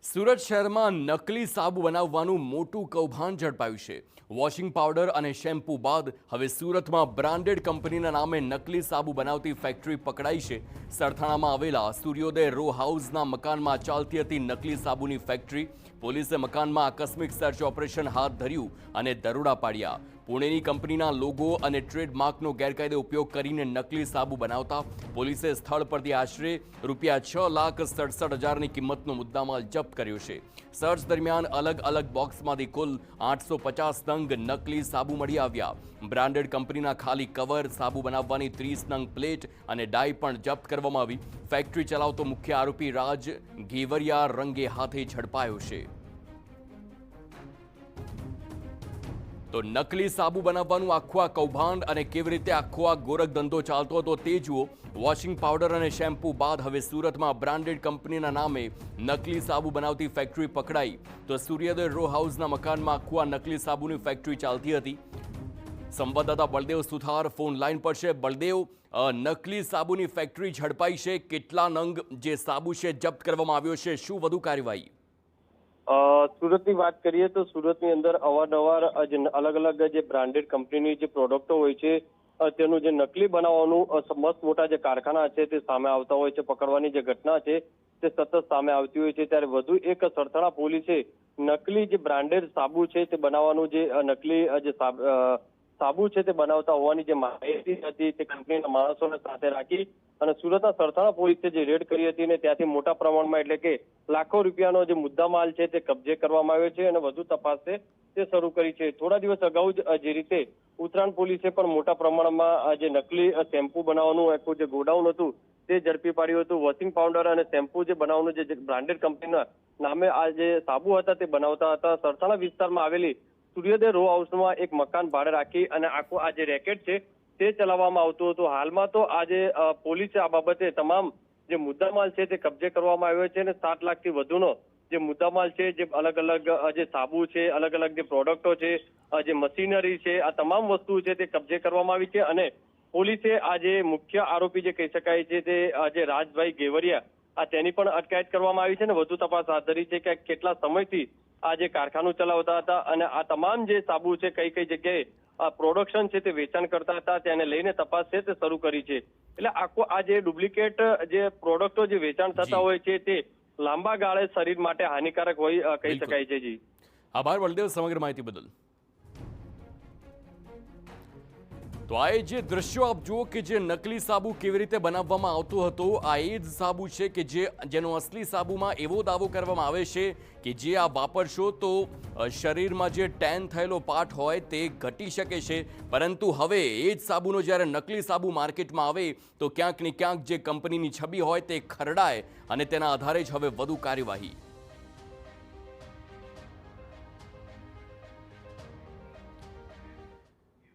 સુરત શહેરમાં નકલી સાબુ બનાવવાનું મોટું કૌભાંડ ઝડપાયું છે। વોશિંગ પાવડર અને શેમ્પૂ બાદ હવે સુરતમાં બ્રાન્ડેડ કંપનીના નામે નકલી સાબુ બનાવતી ફેક્ટરી પકડાઈ છે। સરથાણામાં આવેલા સૂર્યોદય રો હાઉસના મકાનમાં ચાલતી હતી નકલી સાબુની ફેક્ટરી। પોલીસે મકાનમાં આકસ્મિક સર્ચ ઓપરેશન હાથ ધર્યું અને દરોડા પાડ્યા। પુણેની કંપનીના લોગો અને ટ્રેડમાર્કનો ગેરકાયદે ઉપયોગ કરીને નકલી સાબુ બનાવતા પોલીસે સ્થળ પરથી આશરે ₹6,67,000ની કિંમતનો મુદ્દામાલ જપ્ત કર્યો છે। સર્ચ દરમિયાન અલગ અલગ બોક્સમાંથી કુલ 850 નંગ નકલી સાબુ મળી આવ્યા। બ્રાન્ડેડ કંપનીના ખાલી કવર, સાબુ બનાવવાની 30 નંગ પ્લેટ અને ડાય પણ જપ્ત કરવામાં આવી। ફેક્ટરી ચલાવતો મુખ્ય આરોપી રાજ ઘેવરિયા રંગે હાથે ઝડપાયો છે। તો નકલી સાબુ બનાવવાનું આખું આ કૌભાંડ અને કેવી રીતે આખો આ ગોરખ ધંધો ચાલતો હતો તે જુઓ। વોશિંગ પાવડર અને શેમ્પૂ બાદ હવે સુરતમાં બ્રાન્ડેડ કંપનીના નામે નકલી સાબુ બનાવતી ફેક્ટરી પકડાઈ। તો સૂર્યોદય રો હાઉસના મકાનમાં આખું આ નકલી સાબુની ફેક્ટરી ચાલતી હતી। સંવાદદાતા બળદેવ સુથાર ફોન લાઈન પર છે। બળદેવ, નકલી સાબુની ફેક્ટરી ઝડપાઈ છે, કેટલા નંગ જે સાબુ છે જપ્ત કરવામાં આવ્યો છે, શું વધુ કાર્યવાહી? સુરતની વાત કરીએ તો સુરતની અંદર અવારનવાર અલગ અલગ જે બ્રાન્ડેડ કંપનીની જે પ્રોડક્ટો હોય છે તેનું જે નકલી બનાવવાનું મસ્ત મોટા જે કારખાના છે તે સામે આવતા હોય છે। પકડવાની જે ઘટના છે તે સતત સામે આવતી હોય છે। ત્યારે વધુ એક સરથાણા પોલીસે નકલી જે બ્રાન્ડેડ સાબુ છે તે બનાવવાનું જે નકલી જે સાબુ છે તે બનાવતા હોવાની જે માહિતી હતી તે કંપનીના માણસોને સાથે રાખી અને સુરતના સરથાણા પોલીસે જે રેડ કરી હતી ને ત્યાંથી મોટા પ્રમાણમાં એટલે કે લાખો રૂપિયાનો જે મુદ્દામાલ છે તે કબજે કરવામાં આવ્યો છે અને વધુ તપાસ છે તે શરૂ કરી છે। થોડા દિવસ અગાઉ જ જે રીતે ઉત્તરાયણ પોલીસે પણ મોટા પ્રમાણમાં જે નકલી શેમ્પૂ બનાવવાનું આખું જે ગોડાઉન હતું તે ઝડપી પાડ્યું હતું। વોશિંગ પાવડર અને શેમ્પૂ જે બનાવવાનું જે બ્રાન્ડેડ કંપનીના નામે આ જે સાબુ હતા તે બનાવતા હતા। સરથાણા વિસ્તારમાં આવેલી સૂર્યોદય રો હાઉસમાં એક મકાન ભાડે રાખી અને આખું આ જે રેકેટ છે તે ચલાવવામાં આવતું હતું। હાલમાં તો આજે પોલીસે આ બાબતે તમામ જે મુદ્દામાલ છે તે કબજે કરવામાં આવ્યો છે અને 7 લાખથી વધુનો જે મુદ્દામાલ છે, જે અલગ અલગ જે સાબુ છે, અલગ અલગ જે પ્રોડક્ટો છે, જે મશીનરી છે, આ તમામ વસ્તુ છે તે કબજે કરવામાં આવી છે અને પોલીસે આ જે મુખ્ય આરોપી જે કહી શકાય છે તે જે રાજભાઈ ઘેવરિયા આ તેની પણ અટકાયત કરવામાં આવી છે અને વધુ તપાસ હાથ ધરી છે કે કેટલા સમયથી આ જે કારખાનું ચલાવતા હતા અને આ તમામ જે સાબુ છે કઈ કઈ જગ્યાએ પ્રોડક્શન છે તે વેચાણ કરતા હતા તેને લઈને તપાસ છે તે શરૂ કરી છે। એટલે આખો આ જે ડુપ્લિકેટ જે પ્રોડક્ટો જે વેચાણ થતા હોય છે તે લાંબા ગાળે શરીર માટે હાનિકારક હોય કહી શકાય છે। જી આભાર બળદેવ સમગ્ર માહિતી બદલ। તો આ જે દ્રશ્યો આપ જુઓ કે જે નકલી સાબુ કેવી રીતે બનાવવામાં આવતો હતો, આ એ જ સાબુ છે કે જેનો અસલી સાબુમાં એવો દાવો કરવામાં આવે છે કે જે આ વાપરશો તો શરીરમાં જે ટેન થયેલો પાર્ટ હોય તે ઘટી શકે છે, પરંતુ હવે એ જ સાબુનો જ્યારે નકલી સાબુ માર્કેટમાં આવે તો ક્યાંક ને ક્યાંક જે કંપનીની છબી હોય તે ખરડાય અને તેના આધારે જ હવે વધુ કાર્યવાહી